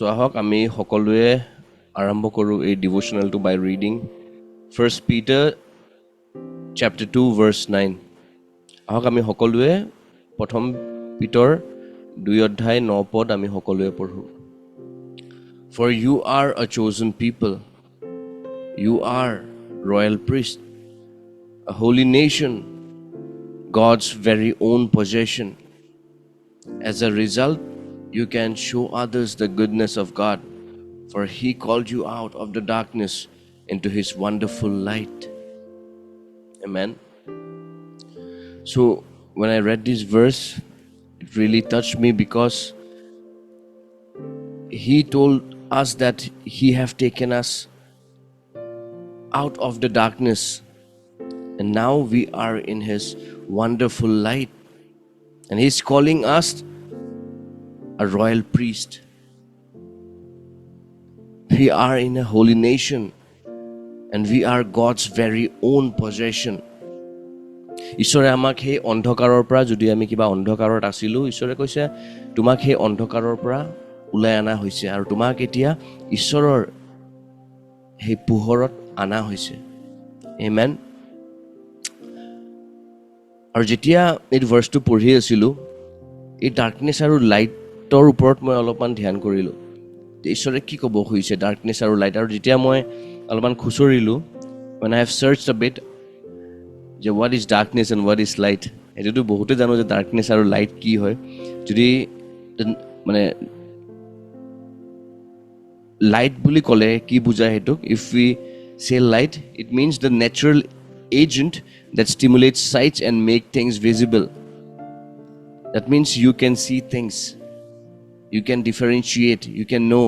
So ahok ami সকলোৱে আৰম্ভ কৰো এই ডিভোশনালটো by reading 1 Peter chapter 2 verse 9. ahok ami সকলোৱে প্ৰথম পিতৰ 2 অধ্যায় 9 পদ আমি সকলোৱে পঢ়ো. For you are a chosen people, you are royal priest, a holy nation, God's very own possession. As a result, you can show others the goodness of God, for He called you out of the darkness into His wonderful light. Amen. So, when I read this verse, it really touched me because He told us that He have taken us out of the darkness, and now we are in His wonderful light. And He's calling us a royal priest. We are in a holy nation, and we are God's very own possession. ঈশ্বৰে আমাক সেই অন্ধকাৰৰ পৰা যদি আমি কিবা অন্ধকাৰত আছিলো, ঈশ্বৰে কৈছে তোমাক সেই অন্ধকাৰৰ পৰা উলাই আনা হৈছে আৰু তোমাক এতিয়া ঈশ্বৰৰ সেই পোহৰত আনা হৈছে. আমেন. আৰু যেতিয়া এই ভাৰ্সটো পঢ়ি আছিলো, এই ডাৰ্কনেছ আৰু লাইটৰ ওপৰত মই অলপমান ধ্যান কৰিলো. ঈশ্বৰে কি ক'ব খুজিছে ডাৰ্কনেছ আৰু লাইট. আৰু যেতিয়া মই অলপমান খুচৰিলো, when I have searched a bit, যে what is darkness and what is light, এইটোতো বহুতে জানো যে ডাৰ্কনেছ আৰু লাইট কি হয়. যদি মানে লাইট বুলি ক'লে কি বুজায় সেইটোক, if we say light, it means the natural agent that stimulates sight and make things visible. That means you can see things, you can differentiate, you can know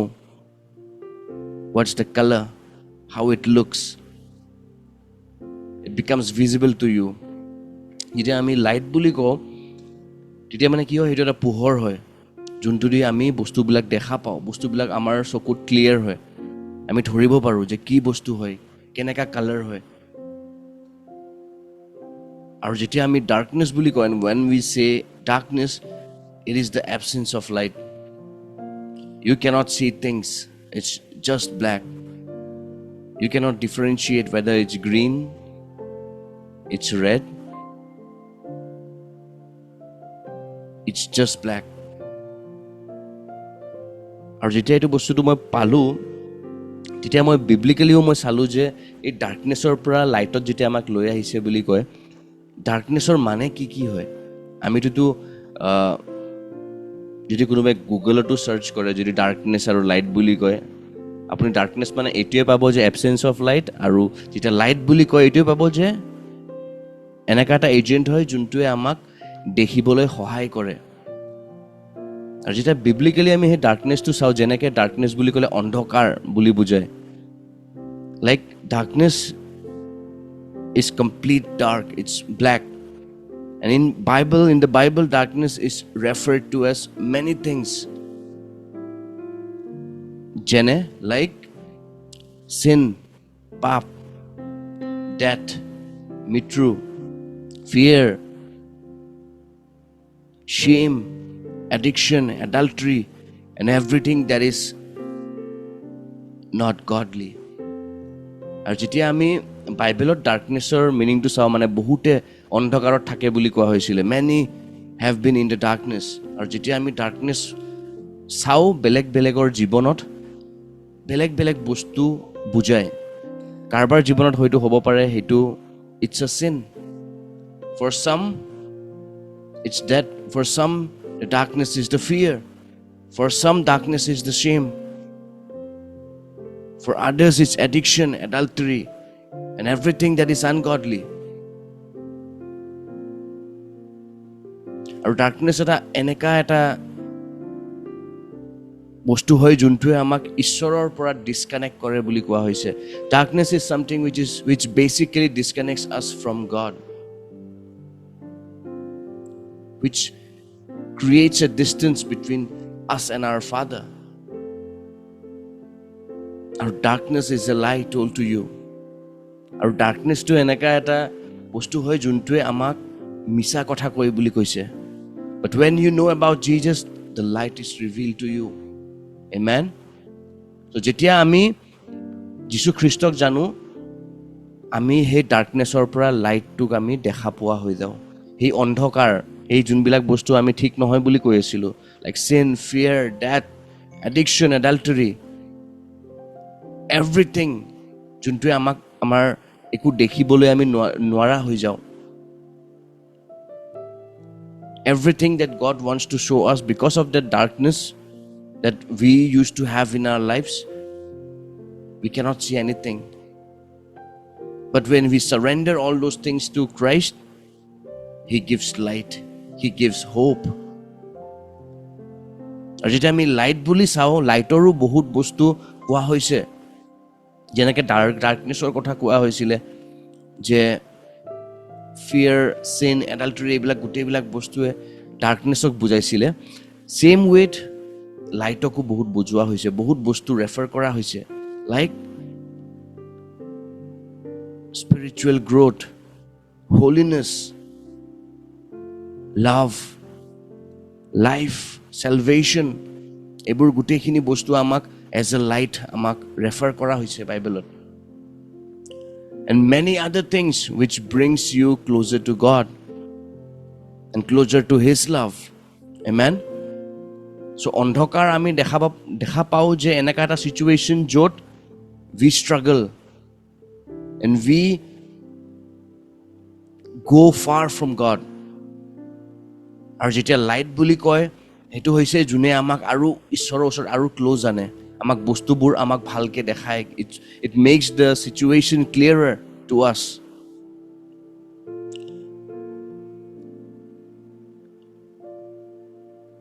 what's the color, how it looks. It becomes visible to you. যেতিয়া আমি light বুলি কওঁ, তেতিয়া মানে কি হয়, সেইটো এটা পোহৰ হয় যোনটো দি আমি বস্তুবিলাক দেখা পাওঁ, বস্তুবিলাক আমাৰ চকুত ক্লিয়াৰ হয়, আমি ধৰিব পাৰোঁ যে কি বস্তু হয়, কেনেকা কালাৰ হয়. আৰু যেতিয়া আমি ডাৰ্কনেছ বুলি কওঁ, and when we say darkness, it is the absence of light. You cannot see things, it's just black. You cannot differentiate whether it's green, it's red, it's just black. আৰু যেতিয়া এইটো বস্তুটো মই পালোঁ, তেতিয়া মই বিব্লিকেলিও মই চালোঁ যে এই ডাৰ্কনেছৰ পৰা লাইটত যেতিয়া আমাক লৈ আহিছে বুলি কয়, ডাৰ্কনেছৰ মানে কি কি হয়. আমিতোতো যদি কোনোবাই গুগলতো চাৰ্চ কৰে, যদি ডাৰ্কনেছ আৰু লাইট বুলি কয়, আপুনি ডাৰ্কনেছ মানে এইটোৱে পাব যে এবচেঞ্চ অফ লাইট, আৰু যেতিয়া লাইট বুলি কয় এইটোৱে পাব যে এনেকুৱা এটা এজেণ্ট হয় যোনটোৱে আমাক দেখিবলৈ সহায় কৰে. আৰু যেতিয়া বিব্লিকেলি আমি সেই ডাৰ্কনেছটো চাওঁ, যেনেকৈ ডাৰ্কনেছ বুলি ক'লে অন্ধকাৰ বুলি বুজায়. Like darkness is complete dark, it's black. And in the Bible, darkness is referred to as many things. Jene, like sin, pap, death, mitru, fear, shame, addiction, adultery, and everything that is not godly. আৰু যেতিয়া আমি বাইবেলত ডাৰ্কনেছৰ মিনিংটো চাওঁ, মানে বহুতে অন্ধকাৰত থাকে বুলি কোৱা হৈছিলে, many have been in the darkness. আৰু যেতিয়া আমি ডাৰ্কনেছ চাওঁ, বেলেগ বেলেগৰ জীৱনত বেলেগ বেলেগ বস্তু বুজায়. কাৰোবাৰ জীৱনত হয়তো হ'ব পাৰে সেইটো ইটছ আ sin, for some it's death, for some the darkness is the fear, for some darkness is the shame, for others it's addiction, adultery, and everything that is ungodly. আৰু ডাৰ্কনেছ এটা এনেকা এটা বস্তু হয় যোনটোৱে আমাক ঈশ্বৰৰ পৰা ডিছকানেক্ট কৰে বুলি কোৱা হৈছে. Darkness is something which basically disconnects us from God, which creates a distance between us and our Father. আৰু ডাৰ্কনেছ ইজ এ লাই told to you. আৰু ডাৰ্কনেছটো এনেকা এটা বস্তু হয় যোনটোৱে আমাক মিছা কথা কয় বুলি কৈছে. But when you know about Jesus, the light is revealed to you. Amen? তো যেতিয়া আমি যীশু খ্ৰীষ্টক জানো আমি সেই ডাৰ্কনেছৰ পৰা লাইটটোক আমি দেখা পোৱা হৈ যাওঁ সেই অন্ধকাৰ এই যোনবিলাক বস্তু আমি ঠিক নহয় বুলি কৈ আছিলোঁ লাইক চিন ফিয়াৰ ডেথ এডিকশ্যন এডাল্টাৰী এভৰিথিং যোনটোৱে আমাক আমাৰ একো দেখিবলৈ আমি নোৱাৰা হৈ যাওঁ everything that God wants to show us because of that darkness that we used to have in our lives we cannot see anything but when we surrender all those things to Christ he gives light he gives hope আৰু যেতিয়া আমি light বুলি চাওঁ লাইটৰো বহুত বস্তু কোৱা হৈছে যেনেকৈ ডাৰ্কনেছৰ কথা কোৱা হৈছিলে যে ফিয়াৰ চিন এডাল্টাৰী এইবিলাক গোটেইবিলাক বস্তুৱে ডাৰ্কনেছক বুজাইছিলে চেম ৱেত লাইটকো বহুত বুজোৱা হৈছে বহুত বস্তু ৰেফাৰ কৰা হৈছে like spiritual growth holiness love life salvation এইবোৰ গোটেইখিনি বস্তু আমাক এজ এ লাইট আমাক ৰেফাৰ কৰা হৈছে বাইবেলত and many other things which brings you closer to God and closer to his love amen so অন্ধকাৰ আমি দেখা পাওঁ যে এনেকা এটা সিচুৱেশ্যন য'ত we struggle and we go far from God আৰু যেতিয়া লাইট বুলি কয় সেইটো হৈছে যোনে আমাক আৰু ঈশ্বৰৰ ওচৰত আৰু ক্লোজ আনে আমাক বস্তুবোৰ আমাক ভালকে দেখায় it makes the situation clearer to us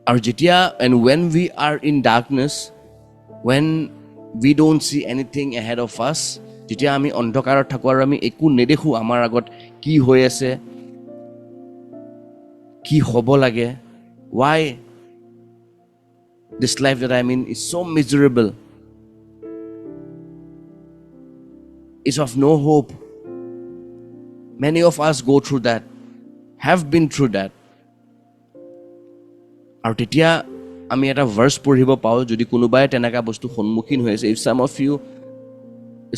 আৰু যেতিয়া and when we are in darkness when we don't see anything ahead of us যেতিয়া আমি অন্ধকাৰত থাকো আৰু আমি একো নেদেখো আমাৰ আগত কি হৈ আছে কি হ'ব লাগে why this life that I'm in is so miserable is of no hope many of us go through that have been through that আৰু তেতিয়া আমি এটা ভাৰ্স পঢ়িব পাওঁ যদি কোনোবাই তেনেকা বস্তু সন্মুখীন হৈ আছে if some of you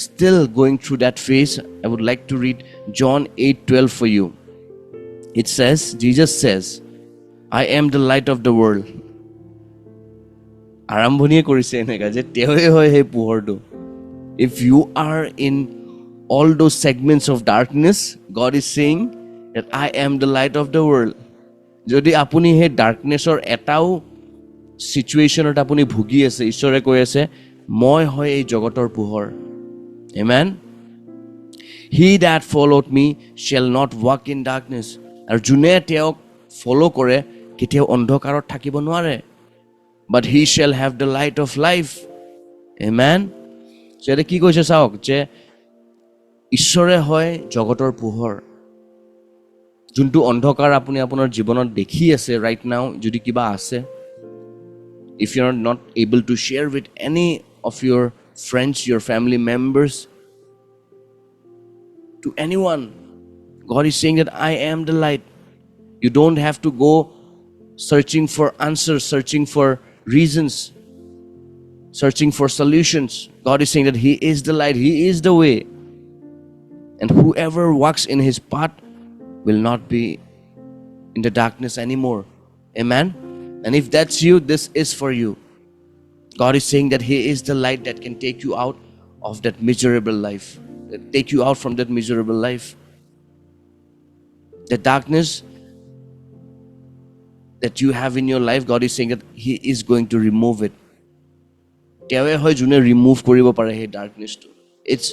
still going through that phase I would like to read John 8:12 for you it says Jesus says I am the light of the world আৰম্ভণিয়ে কৰিছে এনেকা যে তেওঁৱে হয় সেই পোহৰটো if you are in all those segments of darkness God is saying that I am the light of the world যদি আপুনি সেই ডাৰ্কনেছৰ এটাও সিচুৱেশ্যনত আপুনি ভুগি আছে ঈশ্বৰে কৈ আছে মই হয় এই জগতৰ পোহৰ amen he that followed me shall not walk in darkness আৰু যোনে তেওঁক ফলো কৰে কেতিয়াও অন্ধকাৰত থাকিব নোৱাৰে but he shall have the light of life amen so এটা কি কৈছে চাওক যে ঈশ্বৰে হয় জগতৰ পোহৰ যোনটো অন্ধকাৰ আপুনি আপোনাৰ জীৱনত দেখি আছে right now যদি কিবা আছে if you are not able to share with any of your friends your family members to anyone God is saying that I am the light you don't have to go searching for answers searching for reasons searching for solutions God is saying that he is the light he is the way and whoever walks in his path will not be in the darkness anymore amen and if that's you this is for you God is saying that he is the light that can take you out of that miserable life take you out from that miserable life the darkness that you have in your life God is saying that he is going to remove it তেওঁৱে হয় যোনে remove কৰিব পাৰে সেই ডাৰ্কনেছটো it's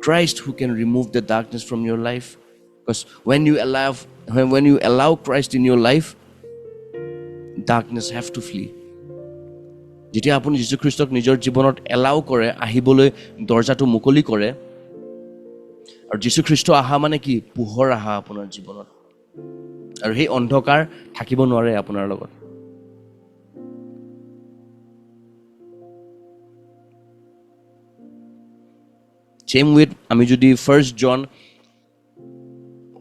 Christ who can remove the darkness from your life because when you allow Christ in your life darkness have to flee যেতিয়া আপুনি যীশু খ্ৰীষ্টক নিজৰ জীৱনত এলাউ কৰে আহিবলৈ দৰজাটো মুকলি কৰে আৰু যীশু খ্ৰীষ্ট আহা মানে কি পোহৰ আহা আপোনাৰ জীৱনত আৰু সেই অন্ধকাৰ থাকিব নোৱাৰে আপোনাৰ লগত same with আমি যদি 1 John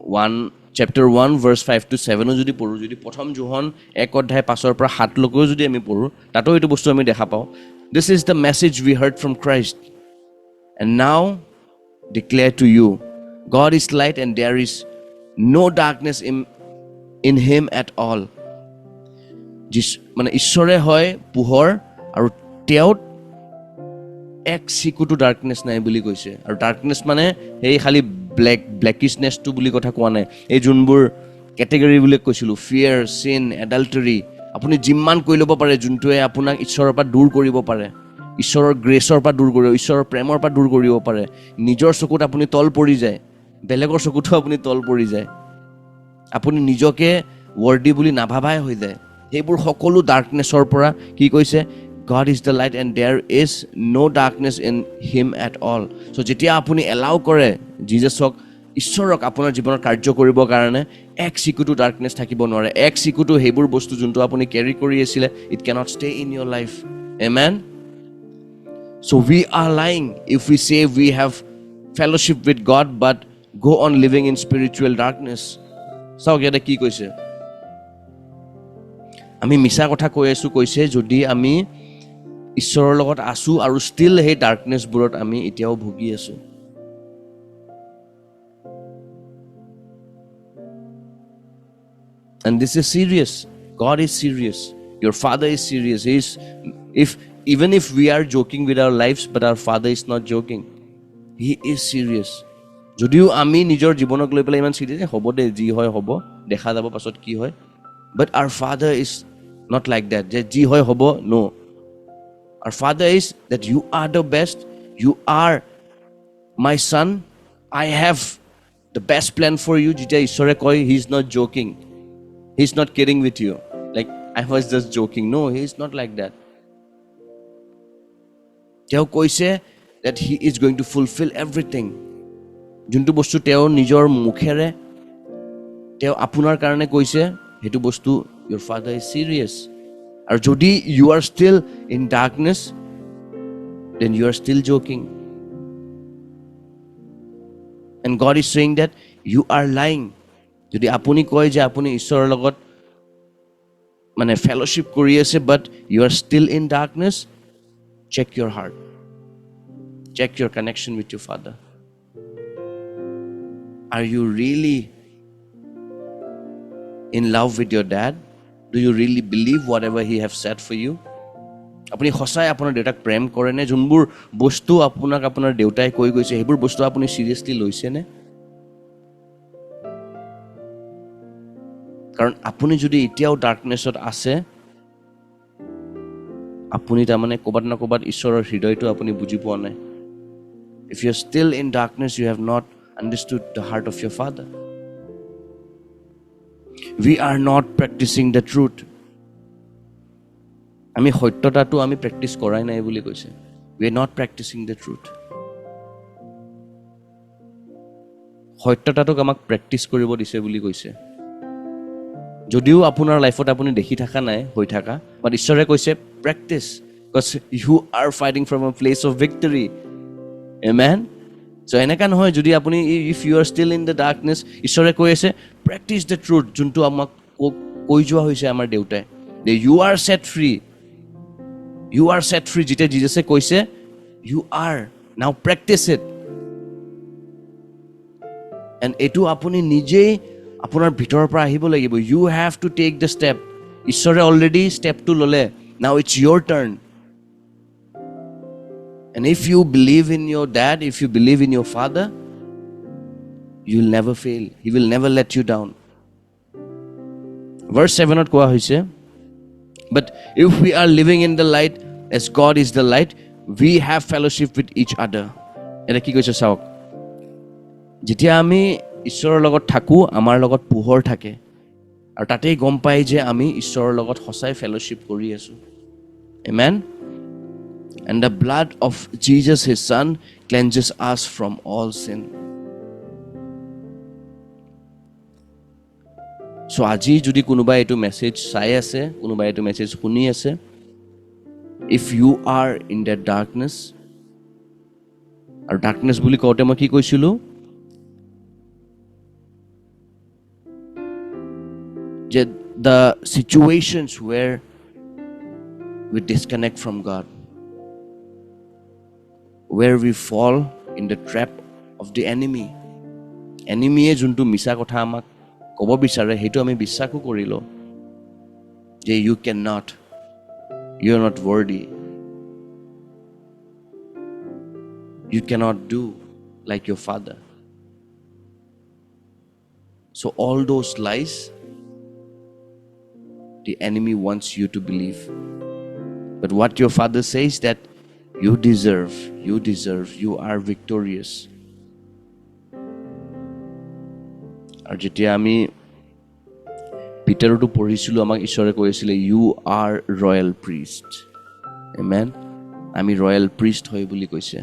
1 chapter 1 verse 5 to 7 যদি পঢ়ো যদি প্ৰথম যোহন 1 অধ্যায় 5 পৰা 7 লৈকে যদি আমি পঢ়ো তাতো এইটো বস্তু আমি দেখা পাওঁ This is the message we heard from Christ. And now declare to you, God is light and there is no darkness in him at all. মানে ঈশ্বৰে হয় পোহৰ আৰু তেওঁত এক চিকুটো ডাৰ্কনেছ নাই বুলি কৈছে। আৰু ডাৰ্কনেছ মানে সেই খালি ব্লেকিছনেছটো বুলি কথা কোৱা নাই। এই যোনবোৰ কেটেগৰী বুলি কৈছিলোঁ, ফিয়াৰ, চিন, এডাল্টাৰী, আপুনি যিমান কৰি ল'ব পাৰে যোনটোৱে আপোনাক ঈশ্বৰৰ পৰা দূৰ কৰিব পাৰে, ঈশ্বৰৰ গ্ৰেছৰ পৰা দূৰ কৰিব, ঈশ্বৰৰ প্ৰেমৰ পৰা দূৰ কৰিব পাৰে। নিজৰ চকুত আপুনি তল পৰি যায়, বেলেগৰ চকুতো আপুনি তল পৰি যায়, আপুনি নিজকে ৱৰ্ডি বুলি নাভাবাই হৈ যায়। সেইবোৰ সকলো ডাৰ্কনেছৰ পৰা কি কৈছে? God is the light and there is no darkness in him at all. So যেতিয়া আপুনি এলাউ কৰে জিজাছক, ঈশ্বৰক আপোনাৰ জীৱনত কাৰ্য কৰিবৰ কাৰণে, এক চিকুটো ডাৰ্কনেছ থাকিব নোৱাৰে। এক চিকুটো সেইবোৰ বস্তু যোনটো আপুনি কেৰি কৰি আছিলে, it can't stay in your life. Amen. So we are lying if we say we have fellowship with God but go on living in spiritual darkness. চাওক ইয়াতে কি কৈছে, আমি মিছা কথা কৈ আছোঁ। কৈছে যদি আমি ঈশ্বৰৰ লগত আছোঁ আৰু ষ্টিল সেই ডাৰ্কনেছবোৰত আমি এতিয়াও ভুগি আছোঁ। And this is serious. God is serious. Your Father is serious. Even if we are joking with our lives, but our Father is not joking. He is serious. যদিও আমি নিজৰ জীৱনক লৈ পেলাই ইমান চিৰিয়াছ, হ'ব দে, যি হয় হ'ব, দেখা যাব পাছত কি হয়। But our Father is not like that. যে যি হয় হ'ব, no. Our Father is that you are the best. You are my son. I have the best plan for you. যেতিয়া ঈশ্বৰে কয়, he is not joking. He is not kidding with you. Like, I was just joking. No, he is not like that. তেওঁ কৈছে that he is going to fulfill everything. যোনটো বস্তু তেওঁ নিজৰ মুখেৰে তেওঁ আপোনাৰ কাৰণে কৈছে, সেইটো বস্তু your Father is serious. আৰু যদি you are still in darkness, then you are still joking. And God is saying that you are lying. যদি আপুনি কয় যে আপুনি ঈশ্বৰৰ লগত মানে ফেলোশ্বিপ কৰি আছে, but you are still in darkness, check your heart. Check your connection with your Father. Are you really in love with your dad? Do you really believe whatever he have said for you? আপুনি সঁচাই আপোনাৰ দেউতাক প্ৰেম কৰে নে? যোনবোৰ বস্তু আপোনাক আপোনাৰ দেউতাই কৈ গৈছে সেইবোৰ বস্তু আপুনি চিৰিয়াছলি লৈছেনে? কাৰণ আপুনি যদি এতিয়াও ডাৰ্কনেছত আছে, আপুনি তাৰমানে ক'ৰবাত না ক'ৰবাত ঈশ্বৰৰ হৃদয়টো আপুনি বুজি পোৱা নাই। If you are still in darkness, you have not understood the heart of your Father. We are not practicing the truth. আমি সত্যতাটো আমি প্ৰেক্টিছ কৰাই নাই বুলি কৈছে। We are not practicing the truth. সত্যতাটোক আমাক প্ৰেক্টিছ কৰিব দিছে বুলি কৈছে। যদিও আপোনাৰ লাইফত আপুনি দেখি থকা নাই হৈ থকা, বাট ঈশ্বৰে কৈছে practice, because you are fighting from a place of victory. Amen. So এনেকা নহয় যদি আপুনি if you are still in the darkness, ঈশ্বৰে কৈ আছে practice the truth, যোনটো আমাক কৈ যোৱা হৈছে আমাৰ দেউতাই, you are set free. You are set free. যেতিয়া জিজাছে কৈছে you are, now practice it. And এইটো আপুনি নিজেই আপোনাৰ ভিতৰৰ পৰা আহিব লাগিব. You have to take the step. ঈশ্বৰে অলৰেডি ষ্টেপটো ল'লে. Now it's your turn. And if you believe in your dad, if you believe in your Father, you'll never fail. He will never let you down. Verse 7 কোৱা হৈছে, but if we are living in the light as God is the light, we have fellowship with each other. এটা কি কৈছে চাওক, যেতিয়া আমি ঈশ্বৰৰ লগত থাকোঁ, আমাৰ লগত পোহৰ থাকে, আৰু তাতেই গম পাই যে আমি ঈশ্বৰৰ লগত সঁচাই ফেলোশ্বিপ কৰি আছোঁ। Amen. And the blood of Jesus, his son, cleanses us from all sin. So আজি যদি কোনোবাই এইটো মেছেজ চাই আছে, কোনোবাই এইটো মেছেজ শুনি আছে, if you are in that darkness, আৰু ডাৰ্কনেছ বুলি কওঁতে মই কি কৈছিলোঁ যে the situations where we disconnect from God, where we fall in the trap of the enemy. Enemyয়ে যোনটো মিছা কথা আমাক ক'ব বিচাৰে সেইটো আমি বিশ্বাসো কৰি লওঁ যে you cannot, you are not worthy, you cannot do like your father. So all those lies the enemy wants you to believe. But what your father says that you deserve, you are victorious. আৰু যেতিয়া আমি পিটাৰটো পঢ়িছিলোঁ আমাক ঈশ্বৰে কৈছিলে you are royal priest. Amen. আমি royal priest হয় বুলি কৈছে.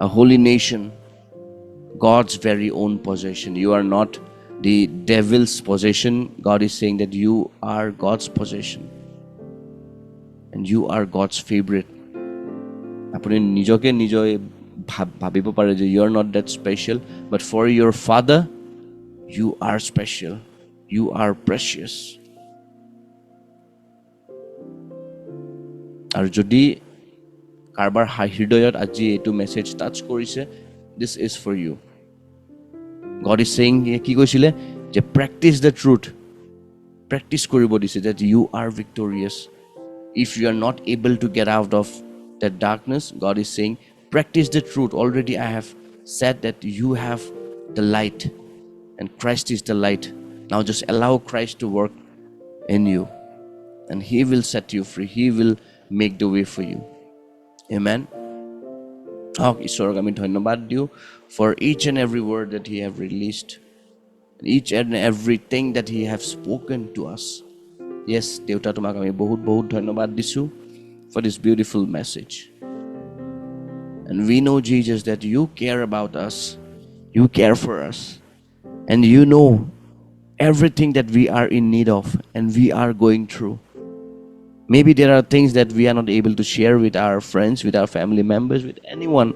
A holy nation, God's very own possession. You are not the devil's possession. God is saying that you are God's possession. And you are God's favorite. আপুনি নিজকে নিজে ভাবিব পাৰে যে you are not that special, but for your father, you are special. You are precious. আৰু যদি কাৰোবাৰ হৃদয়ত আজি এইটো মেছেজ টাচ কৰিছে, this is for you. God is saying কি কৈছিলে যে practice the truth. Practice কৰিব দিছে that you are victorious. If you are not able to get out of that darkness, God is saying practice the truth. Already I have said that you have the light and Christ is the light. Now just allow Christ to work in you and he will set you free. He will make the way for you. Amen. ঈশ্বৰক আমি ধন্যবাদ দিওঁ for each and every word that he have released, each and everything that he have spoken to us. Yes, দেউতা তোমাক আমি বহুত বহুত ধন্যবাদ দিছোঁ for this beautiful message. And we know, Jesus, that you care about us, you care for us, and you know everything that we are in need of and we are going through. Maybe there are things that we are not able to share with our friends, with our family members, with anyone.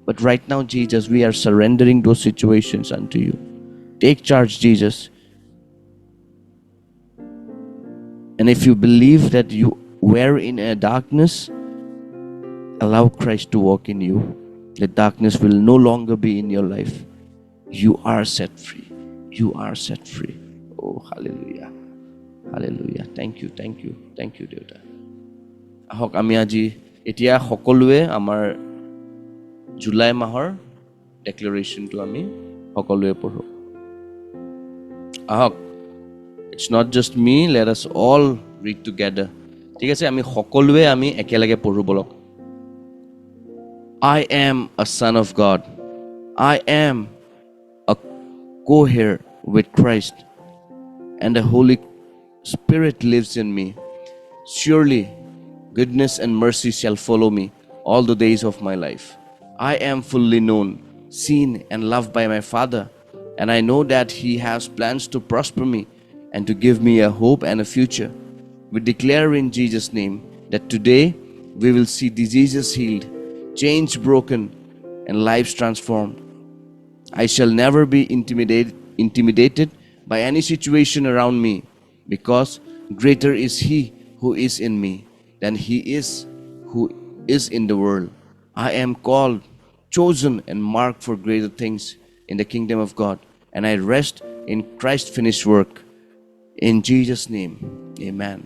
But right now, Jesus, we are surrendering those situations unto you. Take charge, Jesus. And if you believe that you were in a darkness, allow Christ to walk in you. The darkness will no longer be in your life. You are set free. You are set free. Oh, hallelujah. Hallelujah. Thank you, thank you, thank you, দেউতা. আহক আমি আজি এতিয়া সকলোৱে আমাৰ July মাহৰ ডেক্লাৰেশ্যনটো আমি সকলোৱে পঢ়ো। আহক, it's not just me, let us all read together. ঠিক আছে, আমি সকলোৱে আমি একেলগে পঢ়ো বলক। I am a son of God. I am a co-heir with Christ, and the Holy Spirit lives in me. Surely goodness and mercy shall follow me all the days of my life. I am fully known, seen and loved by my Father, and I know that he has plans to prosper me and to give me a hope and a future. We declare in Jesus' name that today we will see diseases healed, chains broken, and lives transformed. I shall never be intimidated by any situation around me, because greater is he who is in me than he is who is in the world. I am called, chosen, and marked for greater things in the kingdom of God, and I rest in Christ's finished work. In Jesus' name, amen.